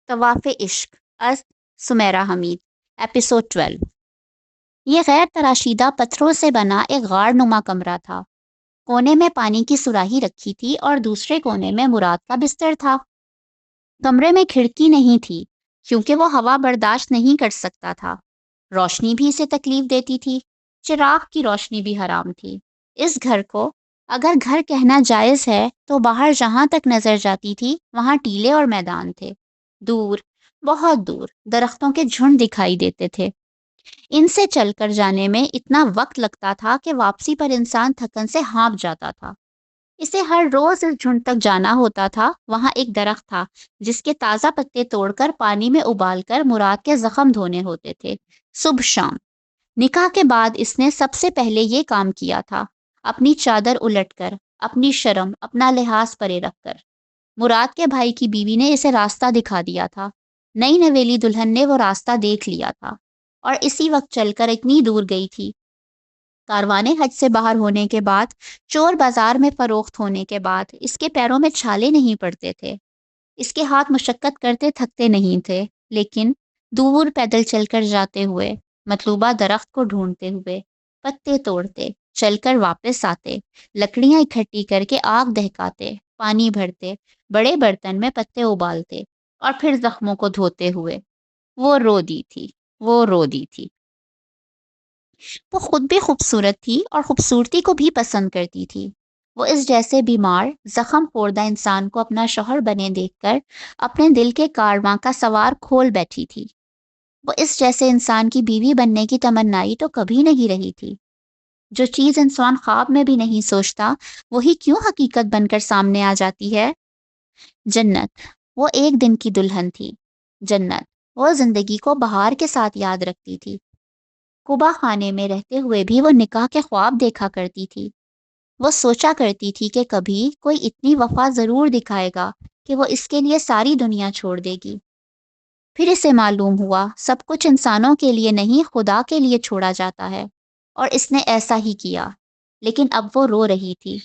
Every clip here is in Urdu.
طواف عشق از سمیرہ حمید ایپیسوڈ 12۔ یہ غیر تراشیدہ پتھروں سے بنا ایک غار نما کمرہ تھا۔ کونے میں پانی کی سراہی رکھی تھی اور دوسرے کونے میں مراد کا بستر تھا۔ کمرے میں کھڑکی نہیں تھی کیونکہ وہ ہوا برداشت نہیں کر سکتا تھا۔ روشنی بھی اسے تکلیف دیتی تھی۔ چراغ کی روشنی بھی حرام تھی۔ اس گھر کو اگر گھر کہنا جائز ہے تو باہر جہاں تک نظر جاتی تھی وہاں ٹیلے اور میدان تھے۔ دور، بہت دور درختوں کے جھنڈ دکھائی دیتے تھے۔ ان سے چل کر جانے میں اتنا وقت لگتا تھا کہ واپسی پر انسان تھکن سے ہانپ جاتا تھا۔ اسے ہر روز اس جھنڈ تک جانا ہوتا تھا۔ وہاں ایک درخت تھا جس کے تازہ پتے توڑ کر پانی میں ابال کر مراد کے زخم دھونے ہوتے تھے، صبح شام۔ نکاح کے بعد اس نے سب سے پہلے یہ کام کیا تھا، اپنی چادر الٹ کر، اپنی شرم، اپنا لحاظ پرے رکھ کر۔ مراد کے بھائی کی بیوی نے اسے راستہ دکھا دیا تھا۔ نئی نویلی دلہن نے وہ راستہ دیکھ لیا تھا اور اسی وقت چل کر اتنی دور گئی تھی۔ کاروانے حج سے باہر ہونے کے بعد، چور بازار میں فروخت ہونے کے بعد اس کے پیروں میں چھالے نہیں پڑتے تھے۔ اس کے ہاتھ مشقت کرتے تھکتے نہیں تھے، لیکن دور پیدل چل کر جاتے ہوئے، مطلوبہ درخت کو ڈھونڈتے ہوئے، پتے توڑتے، چل کر واپس آتے، لکڑیاں اکٹھی کر کے آگ دہکاتے، پانی بھرتے، بڑے برتن میں پتے ابالتے اور پھر زخموں کو دھوتے ہوئے وہ رو دی تھی، وہ رو دی تھی۔ وہ خود بھی خوبصورت تھی اور خوبصورتی کو بھی پسند کرتی تھی۔ وہ اس جیسے بیمار، زخم خوردہ انسان کو اپنا شوہر بنے دیکھ کر اپنے دل کے کارواں کا سوار کھول بیٹھی تھی۔ وہ اس جیسے انسان کی بیوی بننے کی تمنائی تو کبھی نہیں رہی تھی۔ جو چیز انسان خواب میں بھی نہیں سوچتا، وہی کیوں حقیقت بن کر سامنے آ جاتی ہے؟ جنت، وہ ایک دن کی دلہن تھی۔ جنت، وہ زندگی کو بہار کے ساتھ یاد رکھتی تھی۔ قبا خانے میں رہتے ہوئے بھی وہ نکاح کے خواب دیکھا کرتی تھی۔ وہ سوچا کرتی تھی کہ کبھی کوئی اتنی وفا ضرور دکھائے گا کہ وہ اس کے لیے ساری دنیا چھوڑ دے گی۔ پھر اسے معلوم ہوا سب کچھ انسانوں کے لیے نہیں، خدا کے لیے چھوڑا جاتا ہے، اور اس نے ایسا ہی کیا۔ لیکن اب وہ رو رہی تھی۔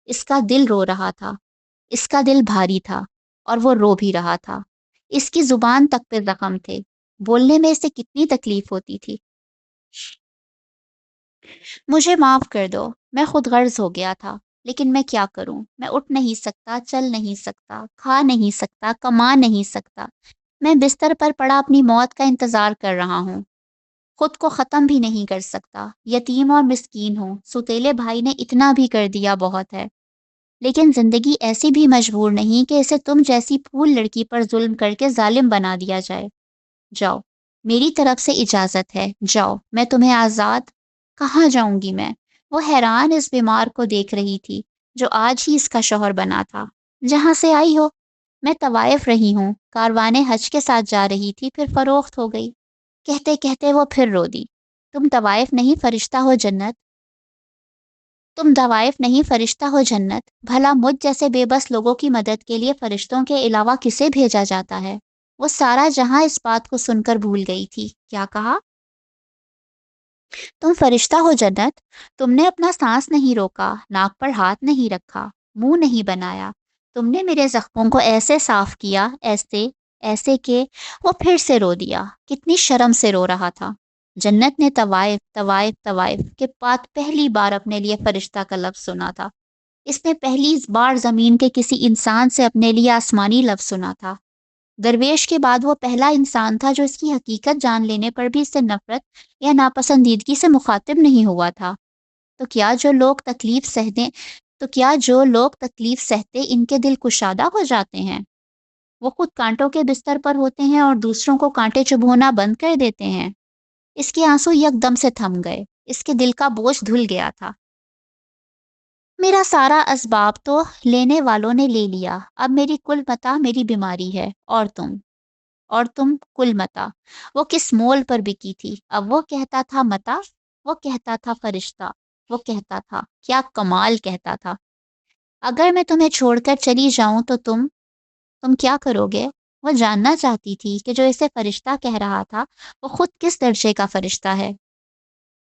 اس کا دل رو رہا تھا۔ اس کا دل بھاری تھا اور وہ رو بھی رہا تھا۔ اس کی زبان تک پہ زخم تھے۔ بولنے میں اسے کتنی تکلیف ہوتی تھی۔ مجھے معاف کر دو، میں خود غرض ہو گیا تھا، لیکن میں کیا کروں؟ میں اٹھ نہیں سکتا، چل نہیں سکتا، کھا نہیں سکتا، کما نہیں سکتا۔ میں بستر پر پڑا اپنی موت کا انتظار کر رہا ہوں۔ خود کو ختم بھی نہیں کر سکتا۔ یتیم اور مسکین ہوں، ستیلے بھائی نے اتنا بھی کر دیا بہت ہے۔ لیکن زندگی ایسی بھی مجبور نہیں کہ اسے تم جیسی پھول لڑکی پر ظلم کر کے ظالم بنا دیا جائے۔ جاؤ، میری طرف سے اجازت ہے، جاؤ، میں تمہیں آزاد۔ کہاں جاؤں گی میں؟ وہ حیران اس بیمار کو دیکھ رہی تھی جو آج ہی اس کا شوہر بنا تھا۔ جہاں سے آئی ہو؟ میں طوائف رہی ہوں، کاروانے حج کے ساتھ جا رہی تھی، پھر فروخت ہو گئی۔ کہتے کہتے وہ پھر رو دی۔ تم طوائف نہیں، فرشتہ ہو جنت۔ تم طوائف نہیں، فرشتہ ہو جنت۔ بھلا مجھ جیسے بے بس لوگوں کی مدد کے لیے فرشتوں کے علاوہ کسے بھیجا جاتا ہے؟ وہ سارا جہاں اس بات کو سن کر بھول گئی تھی۔ کیا کہا؟ تم فرشتہ ہو جنت۔ تم نے اپنا سانس نہیں روکا، ناک پر ہاتھ نہیں رکھا، منہ نہیں بنایا۔ تم نے میرے زخموں کو ایسے صاف کیا، ایسے ایسے کہ وہ پھر سے رو دیا۔ کتنی شرم سے رو رہا تھا۔ جنت نے طوائف طوائف طوائف کے بعد پہلی بار اپنے لیے فرشتہ کا لفظ سنا تھا۔ اس نے پہلی بار زمین کے کسی انسان سے اپنے لیے آسمانی لفظ سنا تھا۔ درویش کے بعد وہ پہلا انسان تھا جو اس کی حقیقت جان لینے پر بھی اس سے نفرت یا ناپسندیدگی سے مخاطب نہیں ہوا تھا۔ تو کیا جو لوگ تکلیف سہتے ان کے دل کشادہ ہو جاتے ہیں؟ وہ خود کانٹوں کے بستر پر ہوتے ہیں اور دوسروں کو کانٹے چبھونا بند کر دیتے ہیں۔ اس کے آنسو یک دم سے تھم گئے۔ اس کے دل کا بوجھ دھل گیا تھا۔ میرا سارا اسباب تو لینے والوں نے لے لیا، اب میری کل متاع میری بیماری ہے، اور تم کل متاع۔ وہ کس مول پر بکی تھی؟ اب وہ کہتا تھا متاع، وہ کہتا تھا فرشتہ، وہ کہتا تھا، کیا کمال کہتا تھا! اگر میں تمہیں چھوڑ کر چلی جاؤں تو تم کیا کرو گے؟ وہ جاننا چاہتی تھی کہ جو اسے فرشتہ کہہ رہا تھا وہ خود کس درجے کا فرشتہ ہے۔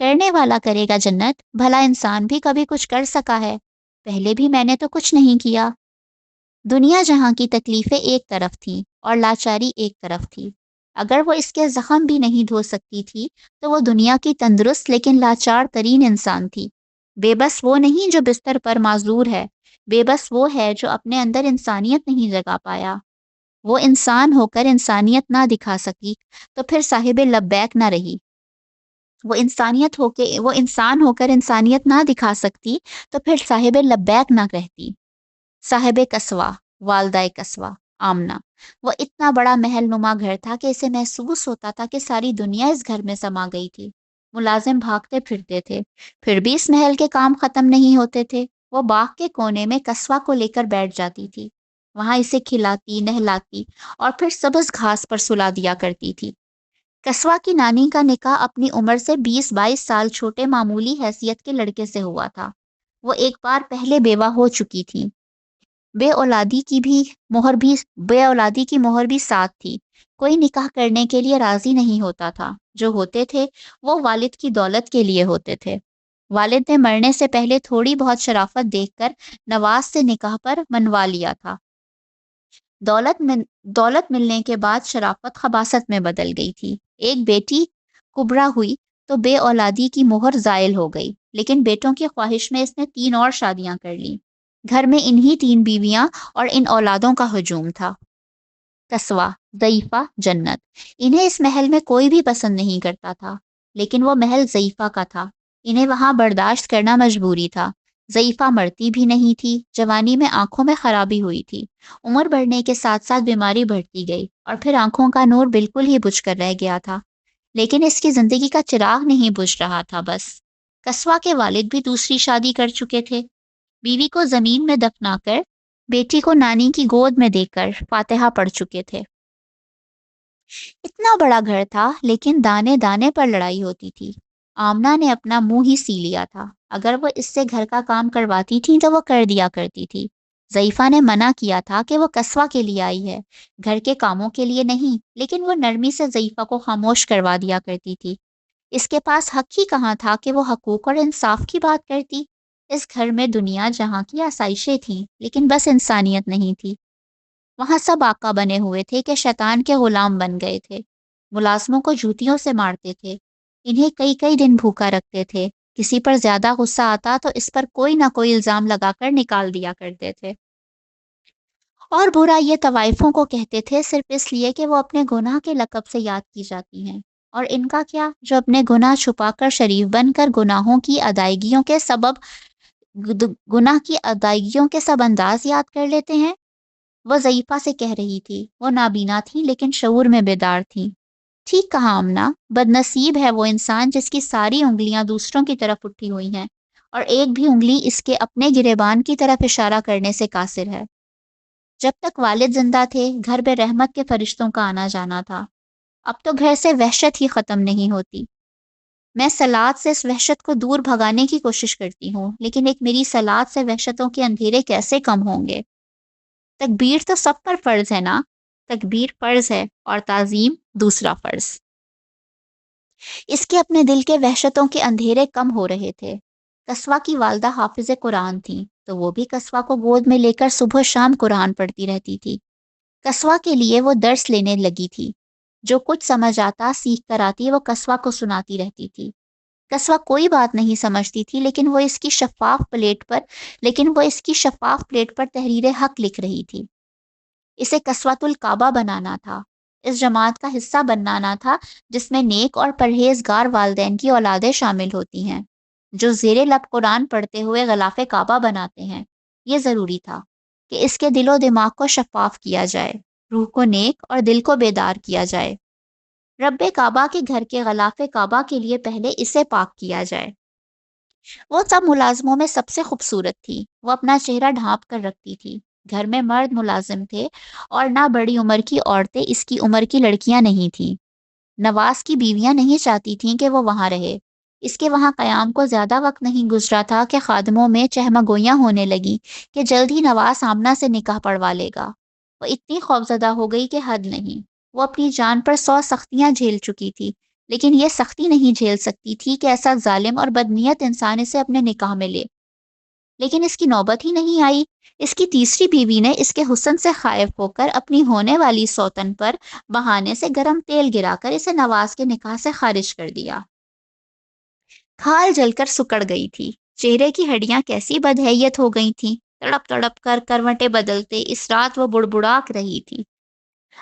کرنے والا کرے گا جنت، بھلا انسان بھی کبھی کچھ کر سکا ہے؟ پہلے بھی میں نے تو کچھ نہیں کیا۔ دنیا جہاں کی تکلیفیں ایک طرف تھیں اور لاچاری ایک طرف تھی۔ اگر وہ اس کے زخم بھی نہیں دھو سکتی تھی تو وہ دنیا کی تندرست لیکن لاچار ترین انسان تھی۔ بے بس وہ نہیں جو بستر پر معذور ہے، بے بس وہ ہے جو اپنے اندر انسانیت نہیں جگا پایا۔ وہ انسان ہو کر انسانیت نہ دکھا سکی تو پھر صاحب لبیک نہ رہی۔ وہ انسان ہو کر انسانیت نہ دکھا سکتی تو پھر صاحب لبیک نہ رہتی۔ صاحب قصوہ، والدہ قصوہ، آمنہ، وہ اتنا بڑا محل نما گھر تھا کہ اسے محسوس ہوتا تھا کہ ساری دنیا اس گھر میں سما گئی تھی۔ ملازم بھاگتے پھرتے تھے، پھر بھی اس محل کے کام ختم نہیں ہوتے تھے۔ وہ باغ کے کونے میں قصوہ کو لے کر بیٹھ جاتی تھی، وہاں اسے کھلاتی، نہلاتی اور پھر سبز گھاس پر سلا دیا کرتی تھی۔ قصوہ کی نانی کا نکاح اپنی عمر سے 20-22 سال چھوٹے معمولی حیثیت کے لڑکے سے ہوا تھا۔ وہ ایک بار پہلے بیوہ ہو چکی تھی۔ بے اولادی کی مہر بھی ساتھ تھی۔ کوئی نکاح کرنے کے لیے راضی نہیں ہوتا تھا، جو ہوتے تھے وہ والد کی دولت کے لیے ہوتے تھے۔ والد نے مرنے سے پہلے تھوڑی بہت شرافت دیکھ کر نواز سے نکاح پر منوا لیا تھا۔ دولت ملنے کے بعد شرافت خباثت میں بدل گئی تھی۔ ایک بیٹی کبرا ہوئی تو بے اولادی کی مہر زائل ہو گئی، لیکن بیٹوں کی خواہش میں اس نے 3 اور شادیاں کر لیں۔ گھر میں انہی 3 بیویاں اور ان اولادوں کا ہجوم تھا۔ قصوہ، ضعیفہ، جنت، انہیں اس محل میں کوئی بھی پسند نہیں کرتا تھا، لیکن وہ محل ضعیفہ کا تھا، انہیں وہاں برداشت کرنا مجبوری تھا۔ ضعیفہ مرتی بھی نہیں تھی، جوانی میں آنکھوں میں خرابی ہوئی تھی، عمر بڑھنے کے ساتھ ساتھ بیماری بڑھتی گئی اور پھر آنکھوں کا نور بالکل ہی بجھ کر رہ گیا تھا، لیکن اس کی زندگی کا چراغ نہیں بجھ رہا تھا بس۔ قصوہ کے والد بھی دوسری شادی کر چکے تھے۔ بیوی کو زمین میں دفنا کر، بیٹی کو نانی کی گود میں دے کر فاتحہ پڑھ چکے تھے۔ اتنا بڑا گھر تھا لیکن دانے دانے پر لڑائی ہوتی تھی۔ آمنہ نے اپنا منہ ہی سی لیا تھا، اگر وہ اس سے گھر کا کام کرواتی تھی تو وہ کر دیا کرتی تھی۔ ضعیفہ نے منع کیا تھا کہ وہ قصوہ کے لیے آئی ہے، گھر کے کاموں کے لیے نہیں، لیکن وہ نرمی سے ضعیفہ کو خاموش کروا دیا کرتی تھی۔ اس کے پاس حق ہی کہاں تھا کہ وہ حقوق اور انصاف کی بات کرتی؟ اس گھر میں دنیا جہاں کی آسائشیں تھیں لیکن بس انسانیت نہیں تھی۔ وہاں سب آقا بنے ہوئے تھے کہ شیطان کے غلام بن گئے تھے، ملازموں کو جوتیوں سے مارتے تھے، انہیں کئی کئی دن بھوکا رکھتے تھے، کسی پر زیادہ غصہ آتا تو اس پر کوئی نہ کوئی الزام لگا کر نکال دیا کرتے تھے۔ اور برا یہ طوائفوں کو کہتے تھے صرف اس لیے کہ وہ اپنے گناہ کے لقب سے یاد کی جاتی ہیں، اور ان کا کیا جو اپنے گناہ چھپا کر شریف بن کر گناہ کی ادائیگیوں کے سب انداز یاد کر لیتے ہیں۔ وہ ضعیفہ سے کہہ رہی تھی، وہ نابینا تھی لیکن شعور میں بیدار تھی۔ ٹھیک کہا آمنہ، بدنصیب ہے وہ انسان جس کی ساری انگلیاں دوسروں کی طرف اٹھی ہوئی ہیں اور ایک بھی انگلی اس کے اپنے گریبان کی طرف اشارہ کرنے سے قاصر ہے۔ جب تک والد زندہ تھے گھر میں رحمت کے فرشتوں کا آنا جانا تھا، اب تو گھر سے وحشت ہی ختم نہیں ہوتی۔ میں سلاد سے اس وحشت کو دور بھگانے کی کوشش کرتی ہوں، لیکن ایک میری سلاد سے وحشتوں کے اندھیرے کیسے کم ہوں گے؟ تکبیر تو سب پر فرض ہے نا؟ تکبیر فرض ہے اور تعظیم دوسرا فرض۔ اس کے اپنے دل کے وحشتوں کے اندھیرے کم ہو رہے تھے۔ قصوہ کی والدہ حافظ قرآن تھیں، تو وہ بھی قصوہ کو گود میں لے کر صبح و شام قرآن پڑھتی رہتی تھی۔ قصوہ کے لیے وہ درس لینے لگی تھی، جو کچھ سمجھ آتا سیکھ کر آتی وہ قصوہ کو سناتی رہتی تھی۔ قصوہ کوئی بات نہیں سمجھتی تھی لیکن وہ اس کی شفاف پلیٹ پر تحریر حق لکھ رہی تھی۔ اسے قصوۃ الکعبہ بنانا تھا، اس جماعت کا حصہ بنانا تھا جس میں نیک اور پرہیزگار والدین کی اولادیں شامل ہوتی ہیں، جو زیر لب قرآن پڑھتے ہوئے غلاف کعبہ بناتے ہیں۔ یہ ضروری تھا کہ اس کے دل و دماغ کو شفاف کیا جائے، روح کو نیک اور دل کو بیدار کیا جائے۔ رب کعبہ کے گھر کے غلاف کعبہ کے لیے پہلے اسے پاک کیا جائے۔ وہ سب ملازموں میں سب سے خوبصورت تھی، وہ اپنا چہرہ ڈھانپ کر رکھتی تھی۔ گھر میں مرد ملازم تھے اور نہ بڑی عمر کی عورتیں اس کی عمر کی لڑکیاں نہیں تھیں۔ نواز کی بیویاں نہیں چاہتی تھیں کہ وہ وہاں رہے۔ اس کے وہاں قیام کو زیادہ وقت نہیں گزرا تھا کہ خادموں میں چہمگوئیاں ہونے لگی کہ جلد ہی نواز آمنہ سے نکاح پڑھوا لے گا۔ وہ اتنی خوفزدہ ہو گئی کہ حد نہیں۔ وہ اپنی جان پر 100 سختیاں جھیل چکی تھی، لیکن یہ سختی نہیں جھیل سکتی تھی کہ ایسا ظالم اور بدنیت انسان اسے اپنے نکاح میں لے۔ لیکن اس کی نوبت ہی نہیں آئی۔ اس کی تیسری بیوی نے اس کے حسن سے خائف ہو کر اپنی ہونے والی سوتن پر بہانے سے گرم تیل گرا کر اسے نواز کے نکاح سے خارج کر دیا۔ کھال جل کر سکڑ گئی تھی، چہرے کی ہڈیاں کیسی بدحیت ہو گئی تھیں، تڑپ تڑپ کر کروٹیں بدلتے اس رات وہ بڑبڑاک رہی تھی۔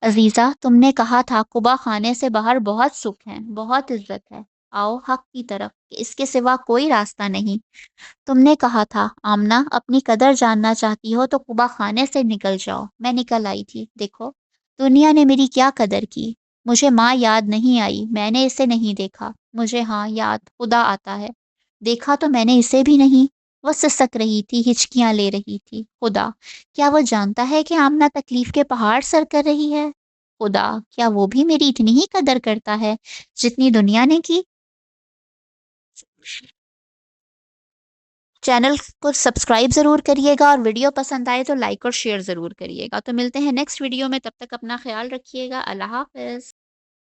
عزیزہ، تم نے کہا تھا قبا خانے سے باہر بہت سکھ ہے، بہت عزت ہے، آؤ حق کی طرف کہ اس کے سوا کوئی راستہ نہیں۔ تم نے کہا تھا آمنہ، اپنی قدر جاننا چاہتی ہو تو قبا خانے سے نکل جاؤ۔ میں نکل آئی تھی، دیکھو دنیا نے میری کیا قدر کی۔ مجھے ماں یاد نہیں آئی، میں نے اسے نہیں دیکھا۔ مجھے ہاں یاد خدا آتا ہے، دیکھا تو میں نے اسے بھی نہیں۔ وہ سسک رہی تھی، ہچکیاں لے رہی تھی۔ خدا، کیا وہ جانتا ہے کہ آمنہ تکلیف کے پہاڑ سر کر رہی ہے؟ خدا، کیا وہ بھی میری اتنی ہی قدر کرتا ہے جتنی دنیا نے کی؟ چینل کو سبسکرائب ضرور کریے گا، اور ویڈیو پسند آئے تو لائک اور شیئر ضرور کریے گا۔ تو ملتے ہیں نیکسٹ ویڈیو میں، تب تک اپنا خیال رکھیے گا۔ اللہ حافظ۔